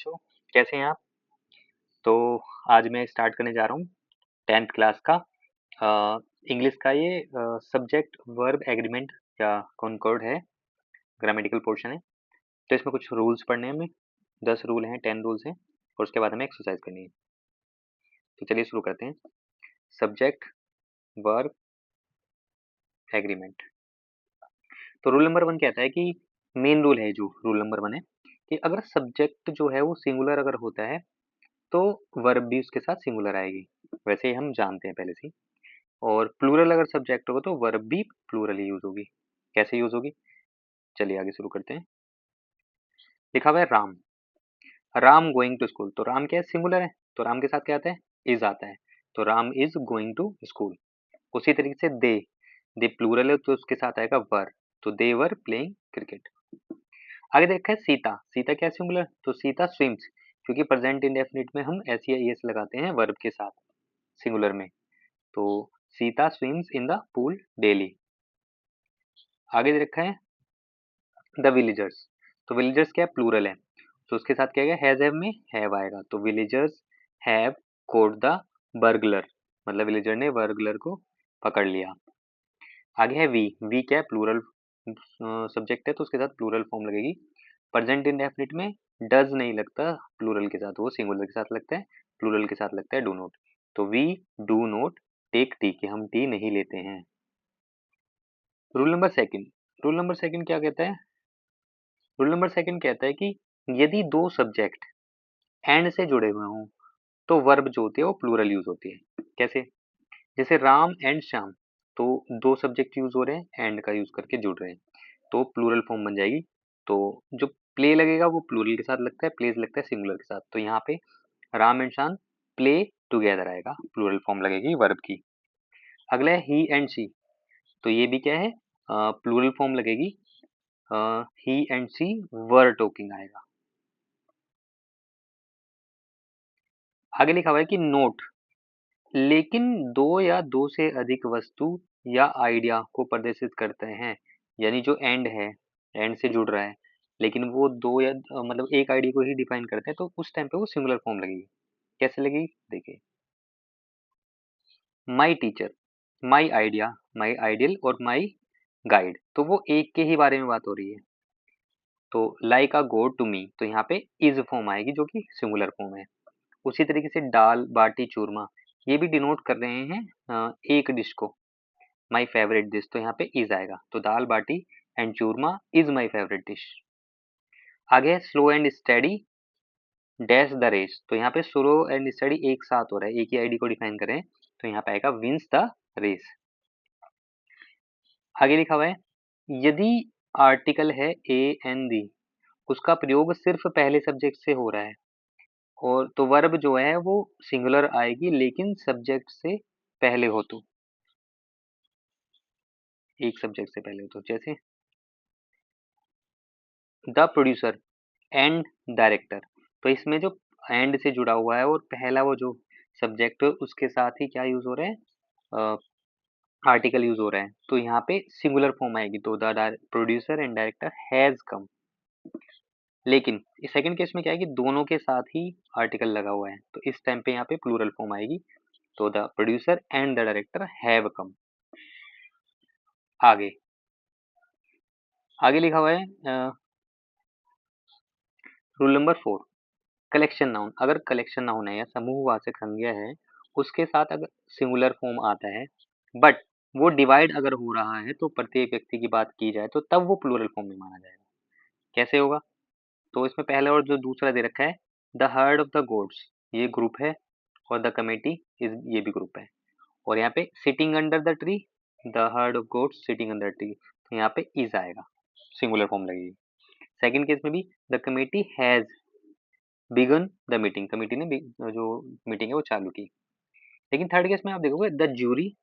बच्चों, कैसे हैं आप? तो आज मैं स्टार्ट करने जा रहा हूँ 10th क्लास का इंग्लिश का ये सब्जेक्ट वर्ब एग्रीमेंट या कॉनकॉर्ड है, ग्रामेटिकल पोर्शन है। तो इसमें कुछ रूल्स पढ़ने हैं हमें, 10 रूल हैं, 10 रूल्स हैं और उसके बाद हमें एक्सरसाइज करनी है। तो चलिए शुरू करते हैं। Subject verb agreement. तो रूल नंबर 1 कहता है कि मेन रूल है, जो रूल नंबर 1 है कि अगर सब्जेक्ट जो है वो सिंगुलर अगर होता है तो वर्ब भी उसके साथ सिंगुलर आएगी। वैसे ही हम जानते हैं पहले से ही। और प्लूरल अगर सब्जेक्ट हो तो वर्ब भी प्लूरल ही यूज होगी। कैसे यूज होगी, चलिए आगे शुरू करते हैं। लिखा हुआ है Ram, Ram going to school. तो राम क्या है, सिंगुलर है, तो राम के साथ क्या आता है, इज आता है। तो Ram is going to school. उसी तरीके से दे प्लूरल है तो उसके साथ आएगा वर, तो दे वर प्लेइंग क्रिकेट। आगे देखा है सीता, सीता क्या है, सिंगुलर, तो सीता स्विम्स, क्योंकि प्रेजेंट इंडेफिनिट में हम एस या एस लगाते हैं वर्ब के साथ सिंगुलर में। तो Sita swims in the pool daily. आगे दे रखा है द विलेजर्स। तो विलेजर्स क्या है, प्लूरल है, तो उसके साथ क्या आएगा, हैज हैव में हैव आएगा। तो villagers have code the burglar, मतलब विलेजर ने बर्गलर को पकड़ लिया। आगे है वी क्या है, प्लूरल सब्जेक्ट है तो उसके साथ प्लूरल फॉर्म लगेगी। प्रेजेंट इंडेफिनिट में डज नहीं लगता प्लूरल के साथ, वो सिंगुलर के साथ लगता है, प्लूरल के साथ लगता है डू नॉट। तो we do not take T, के हम टी नहीं लेते हैं। Rule number second, rule number second क्या कहता है, रूल नंबर सेकंड कहता है कि यदि दो सब्जेक्ट एंड से जुड़े हुए हों तो वर्ब जो होती है वो प्लूरल यूज होती है। कैसे, जैसे राम एंड श्याम, तो दो सब्जेक्ट यूज हो रहे हैं, एंड का यूज करके जुड़ रहे हैं, तो प्लूरल फॉर्म बन जाएगी। तो जो प्ले लगेगा वो प्लूरल के साथ लगता है, प्लेज लगता है सिंगुलर के साथ, तो यहाँ पे Ram and Shyam play together आएगा, प्लूरल फॉर्म लगेगी वर्ब की। अगला है ही एंड शी, तो ये भी क्या है, प्लूरल फॉर्म लगेगी, ही एंड शी वर टॉकिंग आएगा। आगे लिखा हुआ है कि नोट, लेकिन दो या दो से अधिक वस्तु या आइडिया को प्रदर्शित करते हैं। यानी जो एंड है, एंड से जुड़ रहा है, लेकिन वो दो या मतलब एक आइडिया को ही डिफाइन करते हैं, तो उस टाइम पे वो सिंगुलर फॉर्म लगेगी। कैसे लगेगी, देखिए, my teacher, my idea, my ideal और माई गाइड, तो वो एक के ही बारे में बात हो रही है। तो like a god to me, तो यहाँ पे इज फॉर्म आएगी जो कि सिंगुलर फॉर्म है। उसी तरीके से दाल बाटी चूरमा, ये भी डिनोट कर रहे हैं एक डिश को, माई फेवरेट डिश, तो यहाँ पे इज आएगा। तो dal baati and churma is my favourite dish. आगे है slow and steady dash the race, तो यहाँ पे स्लो एंड स्टडी एक साथ हो रहा है, एक ही आईडी को डिफाइन करें, तो यहाँ पे आएगा विंस द रेस। आगे लिखा हुआ है यदि आर्टिकल है ए एन दी, उसका प्रयोग सिर्फ पहले सब्जेक्ट से हो रहा है, और तो वर्ब जो है वो सिंगुलर आएगी लेकिन सब्जेक्ट से पहले हो, तो एक सब्जेक्ट से पहले हो, तो जैसे द प्रोड्यूसर एंड डायरेक्टर, तो इसमें जो एंड से जुड़ा हुआ है और पहला वो जो सब्जेक्ट है उसके साथ ही क्या यूज हो रहा है, आर्टिकल यूज हो रहा है, तो यहाँ पे सिंगुलर फॉर्म आएगी। तो the producer and director has come. लेकिन इस सेकंड केस में क्या है कि दोनों के साथ ही आर्टिकल लगा हुआ है, तो इस टाइम पे यहाँ पे प्लूरल फॉर्म आएगी। तो the producer and the director have come. आगे आगे लिखा हुआ है रूल नंबर 4, कलेक्शन नाउन, अगर कलेक्शन नाउन है या समूहवाचक संज्ञा है, उसके साथ अगर सिंगुलर फॉर्म आता है बट वो डिवाइड अगर हो रहा है तो प्रत्येक व्यक्ति की बात की जाए तो तब वो प्लूरल फॉर्म में माना जाएगा। कैसे होगा, तो इसमें पहला और जो दूसरा दे रखा है the herd of the gods, ये ग्रुप है, और द कमेटी इज, ये भी ग्रुप है। और यहाँ पे sitting under the tree, the herd of gods sitting under tree, तो यहाँ पे इज आएगा, सिंगुलर फॉर्म लगेगी। सेकंड केस में भी the committee has begun the meeting, committee ने जो मीटिंग है वो चालू की। लेकिन थर्ड केस में आप देखोगे the jury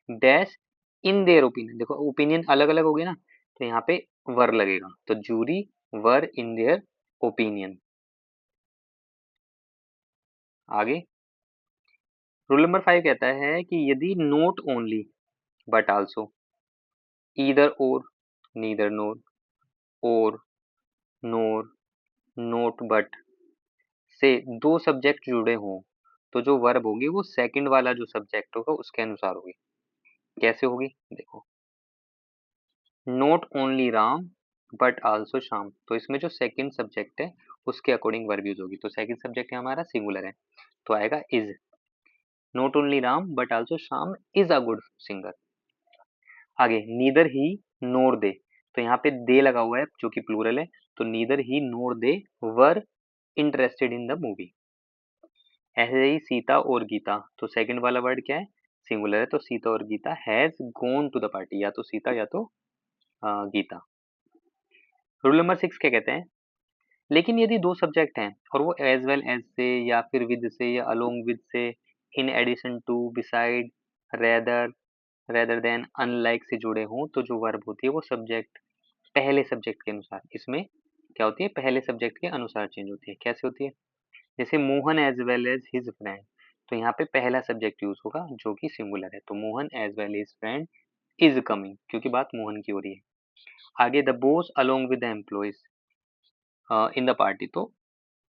dash in their opinion, देखो ओपिनियन अलग अलग हो गए ना, तो यहाँ पे वर लगेगा, तो jury were in their opinion. आगे रूल नंबर 5 कहता है कि यदि not only but also, either or, neither nor, or, nor, note but, से दो सब्जेक्ट जुड़े हों तो जो वर्ब होगी वो सेकंड वाला जो सब्जेक्ट होगा उसके अनुसार होगी। कैसे होगी देखो, not only Ram but also Shyam, तो इसमें जो सेकंड सब्जेक्ट है उसके अकॉर्डिंग वर्ब यूज होगी। तो सेकंड सब्जेक्ट है हमारा सिंगुलर है, तो आएगा is. Not only Ram but also Shyam is a good singer. आगे नीदर ही नोर दे, तो यहाँ पे दे लगा हुआ है जो कि प्लूरल है, तो neither he NOR they were interested in the movie. ऐसे ही सीता और गीता, तो सेकंड वाला वर्ड क्या है, सिंगुलर है, तो सीता और Gita has gone to the party, या तो सीता या तो गीता। रूल नंबर 6 क्या कहते हैं, लेकिन यदि दो सब्जेक्ट हैं और वो एज वेल एज से या फिर विद से या अलोंग विद से, in addition to, beside, rather, rather than, unlike से जुड़े हों, तो जो वर्ब होती है वो सब्जेक्ट पहले सब्जेक्ट के अनुसार, इसमें क्या होती है, पहले सब्जेक्ट के अनुसार चेंज होती है। कैसे होती है, जैसे Mohan as well as his friend, तो यहाँ पे पहला सब्जेक्ट यूज होगा जो कि सिंगुलर है, तो Mohan as well his friend is coming, क्योंकि बात मोहन की हो रही है। आगे the boss along with the employees in the party, तो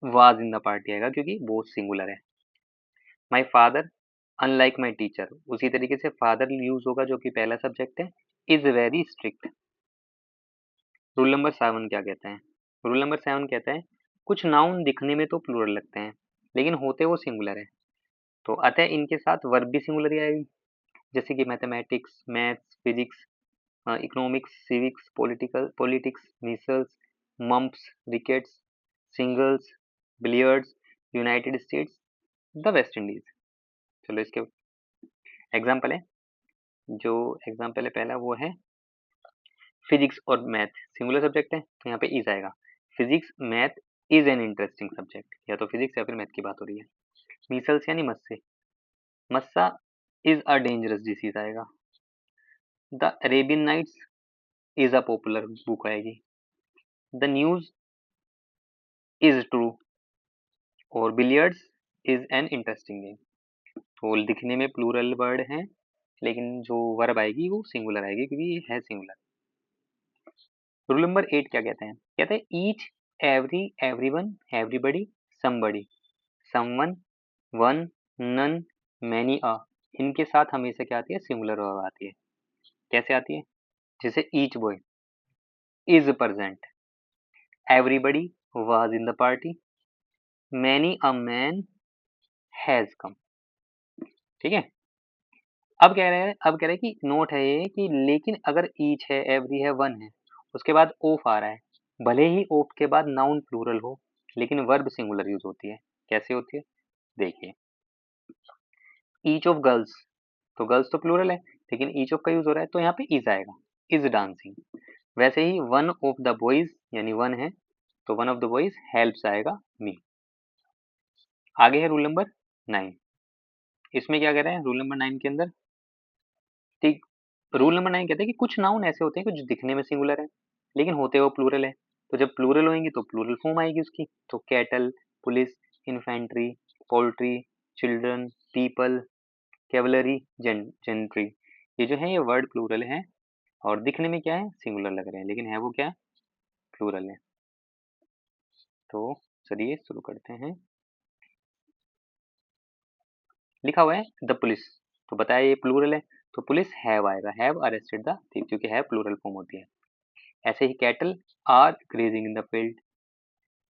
वाज इन द पार्टी आएगा क्योंकि बॉस सिंगुलर है। My father unlike my teacher, उसी तरीके से फादर यूज होगा जो कि पहला सब्जेक्ट है, is very strict. Rule number 7 क्या कहता है, रूल नंबर 7 कहता है कुछ नाउन दिखने में तो प्लूरल लगते हैं लेकिन होते वो सिंगुलर है, तो अतः इनके साथ वर्ब भी सिंगुलर ही आएगी। जैसे कि mathematics, maths, physics, economics, civics, politics, micelles, mumps, rickets, singles, billiards, United states, the West Indies. चलो इसके एग्जाम्पल है, जो एग्जाम्पल है पहला वो है फिजिक्स और मैथ, सिंगुलर सब्जेक्ट है तो यहाँ पे इज आएगा। Physics math is an interesting subject, या तो फिजिक्स या फिर मैथ की बात हो रही है। मीसल्स यानी मस्से, मस्सा इज अ डेंजरस डिसीज आएगा। The Arabian Nights is a popular book आएगी। द न्यूज इज ट्रू, और billiards is an interesting game. तो दिखने में प्लूरल वर्ड है लेकिन जो वर्ब आएगी वो सिंगुलर आएगी क्योंकि ये है सिंगुलर। रूल नंबर 8 क्या कहते हैं, कहते हैं each, every, everyone, everybody, somebody, someone, one, none, many, a, इनके साथ हमेशा क्या आती है, सिंगुलर वर्ब आती है। कैसे आती है, जैसे each boy is present, everybody was in the party, many a man has come. ठीक है, अब कह रहे हैं कि नोट है ये कि लेकिन अगर ईच है, एवरी है, वन है, उसके बाद ऑफ आ रहा है, भले ही ऑफ के बाद नाउन प्लूरल हो लेकिन वर्ब सिंगुलर यूज होती है। कैसे होती है देखिए, ईच ऑफ गर्ल्स, तो गर्ल्स तो प्लूरल है लेकिन ईच ऑफ का यूज हो रहा है तो यहाँ पे इज आएगा, इज डांसिंग। वैसे ही वन ऑफ द बॉयज यानी वन है तो one of the boys helps आएगा मी। आगे है रूल नंबर 9, इसमें क्या कह रहे हैं रूल नंबर 9 के अंदर, ठीक, रूल नंबर 9 कहते हैं कि कुछ नाउन ऐसे होते हैं कि जो दिखने में सिंगुलर है लेकिन होते वो प्लूरल है, तो जब प्लूरल होंगे तो प्लूरल फॉर्म आएगी उसकी, तो cattle, police, infantry, poultry, children, people, cavalry, gentry, ये जो है ये वर्ड प्लूरल है और दिखने में क्या है, सिंगुलर लग रहे हैं लेकिन है वो क्या, प्लूरल है। तो चलिए शुरू करते हैं। लिखा हुआ है द पुलिस, तो बताया ये प्लूरल है तो पुलिस हैव आएगा, हैव अरेस्टेड द थिंग, क्योंकि है प्लूरल फॉर्म होती है। ऐसे ही cattle are grazing in the field,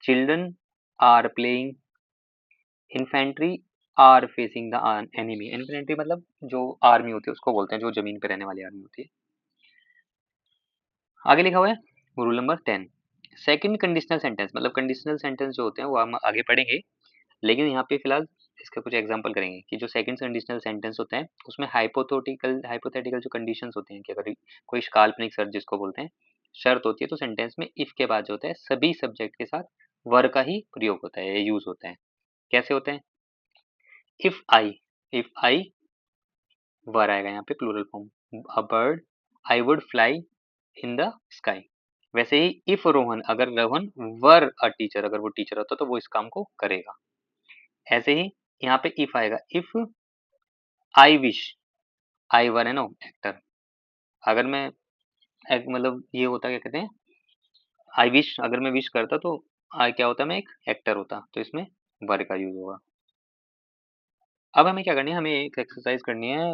children are playing, infantry are facing the enemy, infantry मतलब जो आर्मी होती है उसको बोलते हैं जो जमीन पे रहने वाली आर्मी होती है। आगे लिखा हुआ है rule number 10, second conditional sentence, मतलब कंडीशनल सेंटेंस जो होते हैं वो हम आगे पढ़ेंगे लेकिन यहाँ पे फिलहाल इसका कुछ एग्जांपल करेंगे कि जो सेकंड कंडीशनल सेंटेंस होते हैं उसमें हाइपोथेटिकल जो कंडीशंस होते हैं कि अगर कोई काल्पनिक शर्त जिसको बोलते हैं शर्त होती है तो सेंटेंस में इफ के बाद जो होता है सभी सब्जेक्ट के साथ वर का ही प्रयोग होता है, यूज होता है। कैसे होते हैं, इफ आई वर आएगा यहाँ पे plural form, a bird I would fly in the sky. वैसे ही इफ रोहन, अगर रोहन वर अ टीचर, अगर वो टीचर होता तो वो इस काम को करेगा। ऐसे ही यहाँ पे इफ आएगा, इफ आई विश, आई वर है ना एक्टर, अगर मैं मतलब ये होता क्या कहते हैं, आई विश, अगर मैं विश करता तो आई क्या होता, मैं एक एक्टर होता, तो इसमें वर का यूज होगा। अब हमें क्या करनी है, हमें एक एक्सरसाइज करनी है,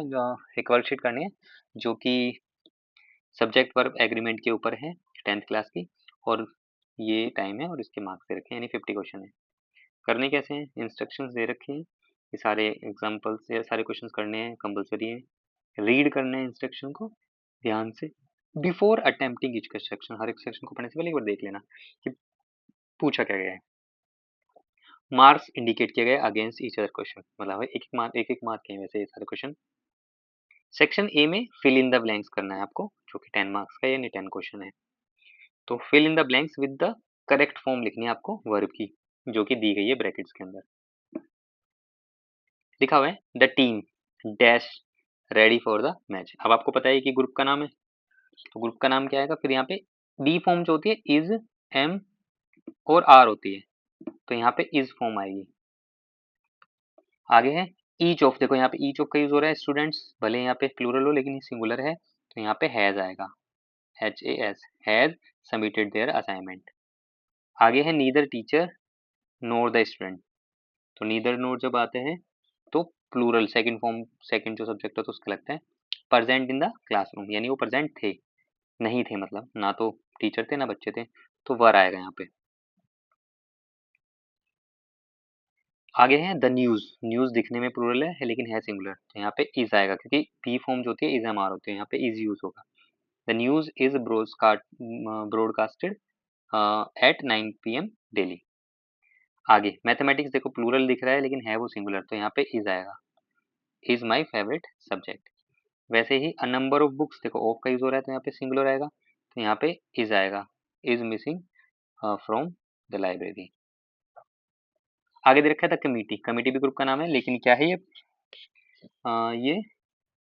एक वर्कशीट करनी है जो कि सब्जेक्ट वर्ब एग्रीमेंट के ऊपर है 10th क्लास की, और ये टाइम है और इसके मार्क्स दे रखे हैं, यानी 50 क्वेश्चन है। करने कैसे हैं, इंस्ट्रक्शंस दे रखे हैं, ये सारे एग्जांपल्स या सारे क्वेश्चंस करने हैं, कंपलसरी है, रीड करना है इंस्ट्रक्शन को ध्यान से, बिफोर अटेम्प्टिंग ईच सेक्शन, हर एक सेक्शन को पढ़ने से पहले एक बार देख लेना कि पूछा क्या गया है। मार्क्स इंडिकेट किए गए अगेंस्ट ईच अदर क्वेश्चन, मतलब एक एक मार्क के हैं वैसे ये सारे क्वेश्चन। सेक्शन ए में फिल इन द ब्लैंक्स करना है आपको, जो कि 10 मार्क्स का यानी 10 क्वेश्चन है। तो fill in the blanks with the correct form लिखनी है आपको वर्ब की, जो कि दी गई है ब्रैकेट्स के अंदर। लिखा हुआ है the team dash ready for the match. अब आपको पता है कि ग्रुप का नाम है, तो ग्रुप का नाम क्या आएगा, फिर यहाँ पे बी फॉर्म जो होती है इज, एम और आर होती है, तो यहाँ पे इज फॉर्म आएगी। आगे है ईच ऑफ, देखो यहाँ पे ईच ऑफ का यूज हो रहा है स्टूडेंट्स, भले यहाँ पे प्लूरल हो लेकिन ये सिंगुलर है, तो यहाँ पे हैज आएगा, HAS, has submitted there assignment. आगे है neither teacher NOR the student, तो नीदर नोर जब आते हैं तो प्लूरल सेकंड फॉर्म, सेकंड जो सब्जेक्ट होता है उसका लगता है। प्रेजेंट इन द क्लासरूम, यानी वो प्रेजेंट थे, नहीं थे मतलब ना तो टीचर थे ना बच्चे थे, तो वर आएगा यहाँ पे। आगे है द न्यूज, न्यूज दिखने में प्लूरल है लेकिन है सिंगुलर, तो यहाँ पे इज आएगा क्योंकि पी फॉर्म जो होती है इज एम आर होती है, यहाँ पे इज यूज होगा। The news is broadcasted at 9 PM daily. आगे मैथमेटिक्स, देखो प्लूरल दिख रहा है लेकिन है वो सिंगुलर, तो यहाँ पे इज आएगा, इज माई फेवरेट सब्जेक्ट। वैसे ही अ नंबर ऑफ बुक्स, देखो ऑफ का यूज हो रहा है तो यहाँ पे सिंगुलर आएगा, तो यहाँ पे इज आएगा, is missing from the library. आगे दे रखा है द कमिटी, कमिटी भी ग्रुप का नाम है लेकिन क्या है ये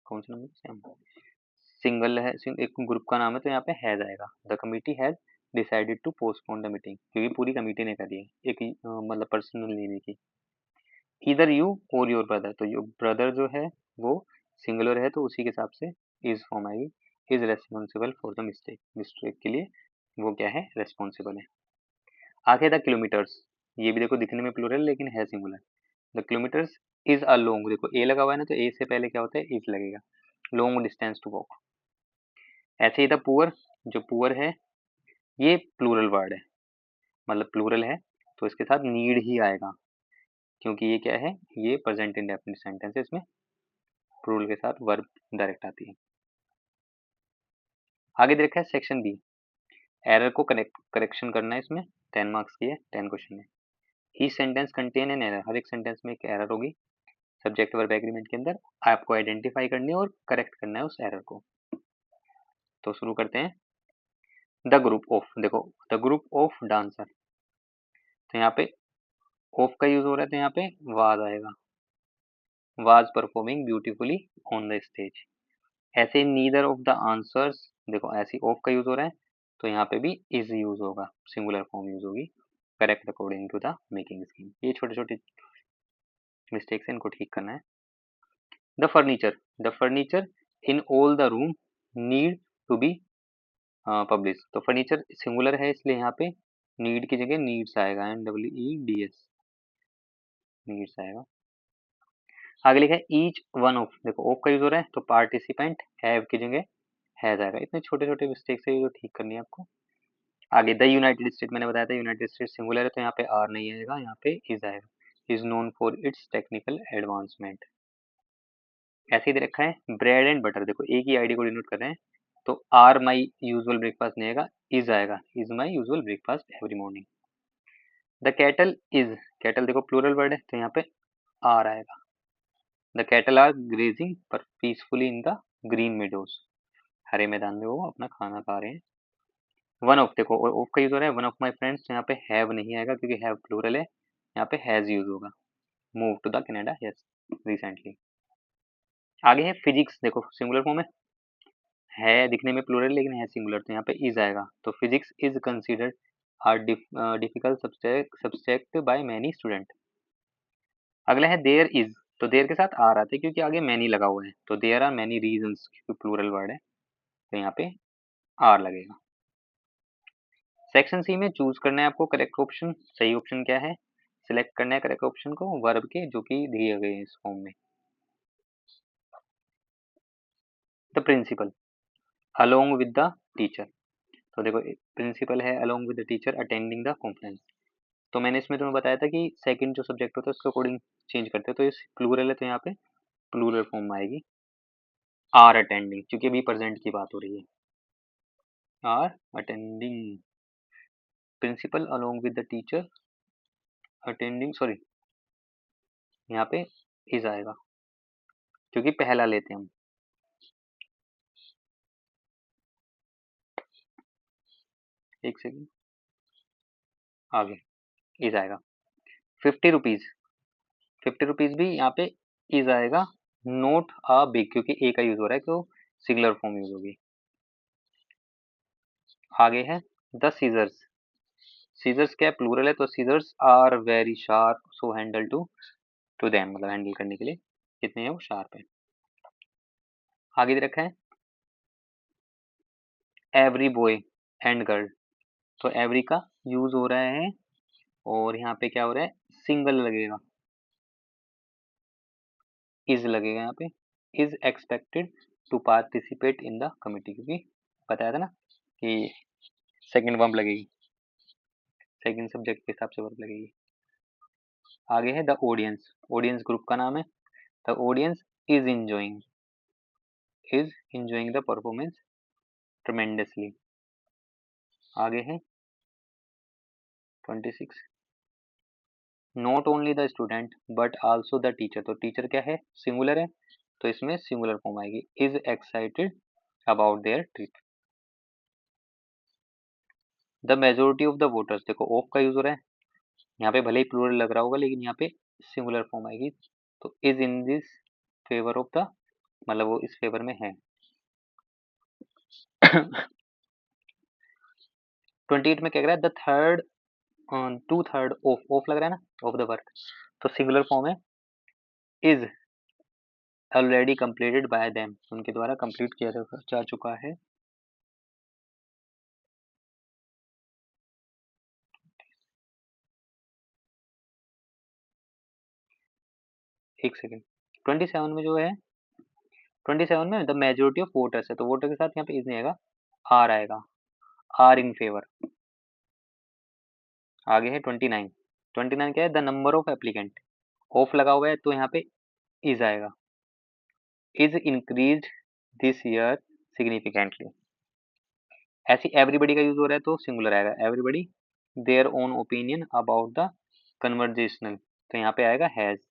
कौन सा नंबर, सिंगल है, एक ग्रुप का नाम है, तो यहाँ पे हैज आएगा, the committee has decided to postpone the meeting, क्योंकि पूरी कमिटी ने कर दी है एक मतलब पर्सनल लेने की। इधर यू और योर ब्रदर, तो योर ब्रदर जो है वो सिंगुलर है तो उसी के हिसाब से इज फॉर्म आएगी, is responsible for the mistake, mistake के लिए वो क्या है, रेस्पॉन्सिबल है। आगे द किलोमीटर्स, ये भी देखो दिखने में प्लूरल लेकिन है singular, the kilometres is a long, देखो ए लगा हुआ है ना, तो ए से पहले क्या होता है इज लगेगा, लॉन्ग डिस्टेंस टू वॉक। ऐसे ही द पुअर, जो पुअर है ये प्लूरल वर्ड है, मतलब प्लूरल है तो इसके साथ नीड ही आएगा, क्योंकि ये क्या है, ये प्रेजेंट इंडेफिनिट सेंटेंस है, इसमें प्लूरल के साथ वर्ब डायरेक्ट आती है। आगे देखा है सेक्शन बी, एरर को करेक्शन करना है, इसमें 10 मार्क्स की है, 10 क्वेश्चन है। Each sentence contain an error, हर एक सेंटेंस में एक एरर होगी सब्जेक्ट वर्ब एग्रीमेंट के अंदर, आपको आइडेंटिफाई करनी है और करेक्ट करना है उस एरर को। तो शुरू करते हैं। द ग्रुप ऑफ, देखो द ग्रुप ऑफ डांसर, तो यहाँ पे ऑफ का यूज हो रहा है तो यहाँ पे वाज आएगा, was performing beautifully on the stage. ऐसे नीदर ऑफ द आंसर्स, देखो ऐसी ऑफ का यूज हो रहा है तो यहाँ पे भी इज यूज होगा, सिंगुलर फॉर्म यूज होगी, correct according to the making scheme. ये छोटे छोटे मिस्टेक्स है, इनको ठीक करना है। The furniture in all the room need to be publish, तो फर्नीचर सिंगुलर है इसलिए यहाँ पे नीड की जगह नीड्स आएगा, NEEDS, नीड्स आएगा। आगे लिखा है ईच वन ऑफ, देखो ऑफ का यूज हो रहा है तो पार्टिसिपेंट हैव की जगह हैज आएगा, इतने छोटे छोटे मिस्टेक्स है जो ठीक करनी है आपको। आगे द यूनाइटेड स्टेट, मैंने बताया था यूनाइटेड स्टेट सिंगुलर है तो यहाँ पे आर नहीं आएगा, यहाँ पे इज आएगा, is known for its technical advancement. ऐसे ही दे रखा है ब्रेड एंड बटर, देखो एक ही आईडी को डिनोट कर रहे हैं, तो आर माई यूजुअल ब्रेकफास्ट नहीं आएगा, is my usual breakfast every morning. The cattle is, cattle देखो प्लूरल वर्ड है तो यहाँ पे आर आएगा, द कैटल आर ग्रेजिंग पर peacefully in the green meadows, हरे मैदान में वो अपना खाना खा रहे हैं। वन ऑफ, देखो ऑफ का यूज हो रहा है, वन ऑफ माई फ्रेंड्स, तो यहाँ पे हैव नहीं आएगा क्योंकि हैव प्लूरल है, यहाँ पे हैज यूज होगा, move to the Canada yes recently. आगे है फिजिक्स, देखो सिंगुलर फॉर्म है दिखने में प्लूरल लेकिन है सिंगुलर, तो यहाँ पे इज आएगा, तो physics is considered are difficult subject by many student. अगला है देयर इज, तो देयर के साथ आर आते हैं क्योंकि आगे मैनी लगा हुआ है, तो देयर आर मैनी रीजंस, क्योंकि प्लूरल वर्ड है तो यहाँ पे आर लगेगा। सेक्शन सी में चूज करना है आपको करेक्ट ऑप्शन, सही ऑप्शन क्या है, सिलेक्ट करना है करेक्ट ऑप्शन को वर्ब के जो कि दिए गए हैं इस फॉर्म में। The principal along with the teacher, तो देखो प्रिंसिपल है along with the teacher attending the conference. तो मैंने इसमें तुम्हें बताया था कि सेकंड जो सब्जेक्ट होता है उसके अकॉर्डिंग चेंज करते हैं, तो इस प्लूरल है तो यहाँ पे प्लूरल फॉर्म में आएगी आर अटेंडिंग, क्योंकि अभी प्रेजेंट की बात हो रही है। Are attending, principal along with the teacher attending, sorry यहाँ पे इज आएगा क्योंकि पहला लेते हैं हम। एक सेकेंड, आगे इज आएगा। 50 रुपीज, 50 रुपीज भी यहाँ पे इज आएगा, नोट अ बिग, क्योंकि ए का यूज हो रहा है तो सिंगुलर फॉर्म यूज होगी। आगे है द सीजर्स, सीजर्स क्या है प्लूरल है तो scissors are very sharp so handle to them, मतलब हैंडल करने के लिए कितने हैं वो शार्प है। आगे दे रखा है एवरी बॉय एंड गर्ल, तो एवरी का यूज हो रहा है और यहाँ पे क्या हो रहा है सिंगल लगेगा, इज लगेगा यहाँ पे, is expected to participate in the committee, क्योंकि बताया था ना कि सेकंड वर्ब लगेगी, सेकंड सब्जेक्ट के हिसाब से वर्ब लगेगी। आगे है द ऑडियंस, ऑडियंस ग्रुप का नाम है, the audience is enjoying the performance tremendously. आगे है 26 not only the student but also the teacher, तो टीचर क्या है सिंगुलर है तो इसमें सिंगुलर फॉर्म आएगी, is excited about their trip. The majority of the voters, देखो ऑफ का यूज हो रहा है, यहाँ पे भले ही प्लूरल लग रहा होगा लेकिन यहाँ पे सिंगुलर फॉर्म आएगी, तो is in this favour of the, मतलब वो इस फेवर में है। 28 में क्या कह रहा है द थर्ड 2/3 ऑफ लग रहा है ना ऑफ द वर्क, तो सिंगुलर फॉर्म है is already completed by them, उनके द्वारा कंप्लीट किया जा चुका है। एक सेकेंड, 27 में जो है 27 में द मेजोरिटी ऑफ वोटर्स है, तो वोटर के साथ यहाँ पे इज नहीं आएगा, आर आएगा, आर इन फेवर। आगे है 29, 29 क्या है the number of applicant, of लगा हुआ है तो यहाँ पे इज आएगा, is increase this year significantly. ऐसे एवरीबडी का यूज हो रहा है तो सिंगुलर आएगा, everybody their own opinion about the conversational, तो यहाँ पे आएगा हैज।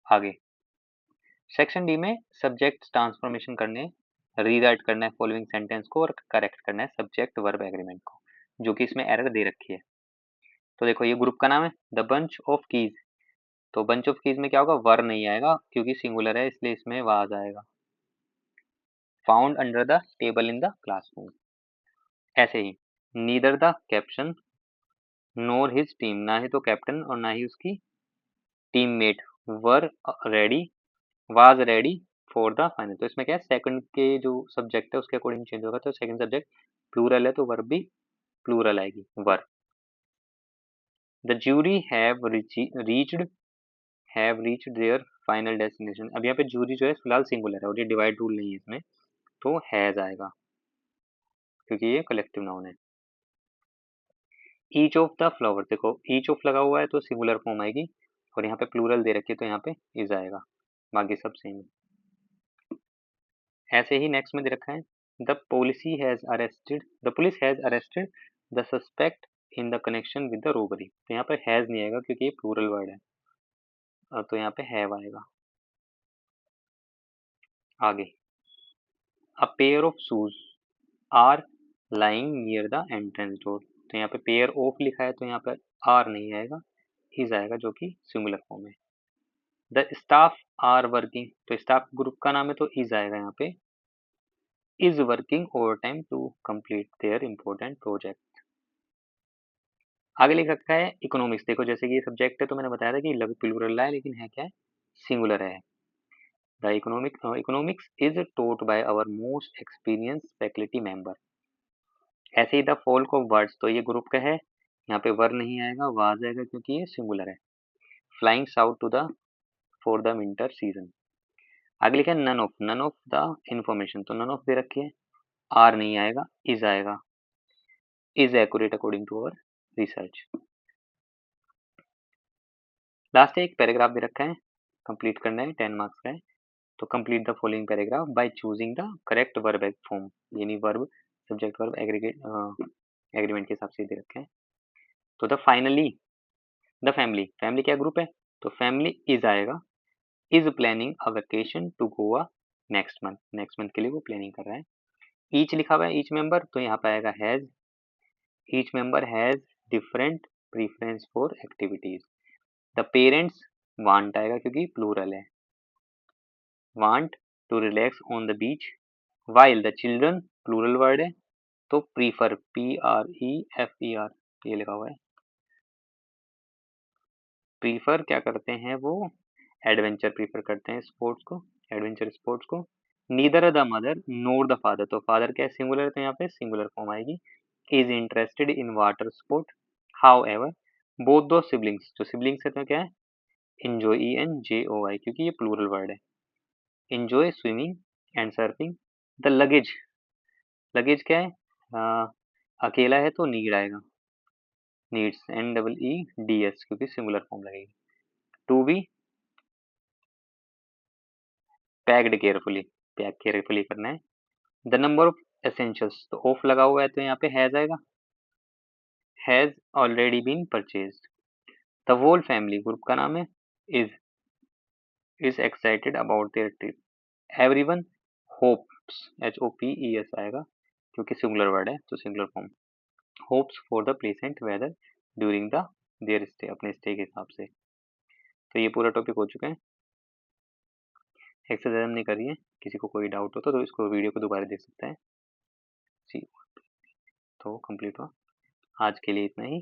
आगे सेक्शन डी में सब्जेक्ट ट्रांसफॉर्मेशन करने, रीराइट करना है फॉलोइंग सेंटेंस को और करेक्ट करना है सब्जेक्ट वर्ब एग्रीमेंट को, जो कि इसमें एरर दे रखी है। तो देखो ये ग्रुप का नाम है द बंच ऑफ कीज, तो बंच ऑफ कीज में क्या होगा वर नहीं आएगा क्योंकि सिंगुलर है इसलिए इसमें वाज आएगा। Found under the table in the classroom, ऐसे ही neither the caption nor his team, ना ही तो कैप्टन और ना ही उसकी teammate were ready was ready for the final, तो इसमें क्या है सेकंड के जो सब्जेक्ट है उसके अकॉर्डिंग चेंज होगा, तो सेकंड सब्जेक्ट प्लूरल है तो वर्ब भी प्लूरल आएगी were. The jury have reached their final destination, अब यहाँ पे जूरी जो है फिलहाल सिंगुलर है और ये डिवाइड रूल नहीं है इसमें, तो हैज आएगा क्योंकि ये कलेक्टिव नाउन है। ईच ऑफ द फ्लावर, देखो ईच ऑफ लगा हुआ है तो सिंगुलर फॉर्म आएगी और यहाँ पे प्लूरल दे रखी है तो यहाँ पे इज आएगा, बाकी सब सेम है। ऐसे ही नेक्स्ट में दे रखा है the police has arrested the suspect in the connection with the robbery, तो यहाँ पे हैज नहीं आएगा क्योंकि ये प्लूरल वर्ड है, तो यहाँ पे हैव आएगा। आगे a pair of shoes are lying near the entrance door, तो यहाँ पे पेयर ऑफ लिखा है तो यहाँ पे आर नहीं आएगा, इज आएगा जो कि सिंगुलर फॉर्म है। द स्टाफ आर वर्किंग, तो स्टाफ ग्रुप का नाम है तो इज आएगा यहाँ पे, is working over time to complete their important project. आगे लिख रखा है इकोनॉमिक्स, देखो जैसे कि ये सब्जेक्ट है तो मैंने बताया था कि लघु प्लूरल है लेकिन है क्या है सिंगुलर है। The economics is taught by our most experience faculty member. ऐसे ही द फोल्क ऑफ वर्ड्स, तो ये ग्रुप का है यहाँ पे वर नहीं आएगा, वाज आएगा क्योंकि ये सिंगुलर है। Flying south to the for the winter season. आगे लिखा है नन ऑफ द इंफॉर्मेशन, तो नन ऑफ दे रखी है, आर नहीं आएगा, इज आएगा। Is accurate according to our research. Last एक पैराग्राफ दे रखा है, कंप्लीट करना है, 10 मार्क्स का है। तो complete the following paragraph by choosing the correct verb form, यानी verb subject verb aggregate agreement के हिसाब से दे रखे हैं। तो the finally the family, family क्या ग्रुप है, तो फैमिली इज आएगा, is planning a vacation to Goa next month के लिए वो प्लानिंग कर रहा है। ईच लिखा हुआ है, ईच मेंबर, तो यहाँ पे आएगा has, each member has different preference for activities. The parents want आएगा क्योंकि प्लूरल है, want to relax on the beach, while the children plural word है, तो प्रीफर PREFER ये लिखा हुआ है। प्रीफर क्या करते हैं वो, एडवेंचर प्रीफर करते हैं स्पोर्ट्स को, एडवेंचर स्पोर्ट्स को। Neither the mother nor the father, तो फादर क्या है सिंगुलर है, तो यहाँ पे सिंगुलर फॉर्म आएगी। Is interested in water sport, however both दो सिबलिंग्स, जो सिबलिंग्स है तो क्या है enjoy ENJOY क्योंकि ये प्लूरल वर्ड है। enjoy swimming and surfing. The luggage, luggage क्या है, अकेला है तो नीड आएगा, नीड्स NEEDS क्योंकि सिंगुलर फॉर्म लगेगी। To B packed carefully, pack carefully करना है। द नंबर ऑफ एसेंशियल्स, तो ऑफ लगा हुआ है तो यहाँ पे हैज आएगा, has already been purchased. The whole family, group का नाम है, is excited about their trip. Everyone hopes, HOPES आएगा क्योंकि सिंगुलर वर्ड है तो singular form. Hopes for the pleasant weather during the their stay, अपने स्टे के हिसाब से। तो ये पूरा टॉपिक हो चुका है, एक्सरसाइज हमने करी है। किसी को कोई डाउट हो तो इसको वीडियो को दोबारा देख सकता है। सी, तो कंप्लीट हुआ, आज के लिए इतना ही।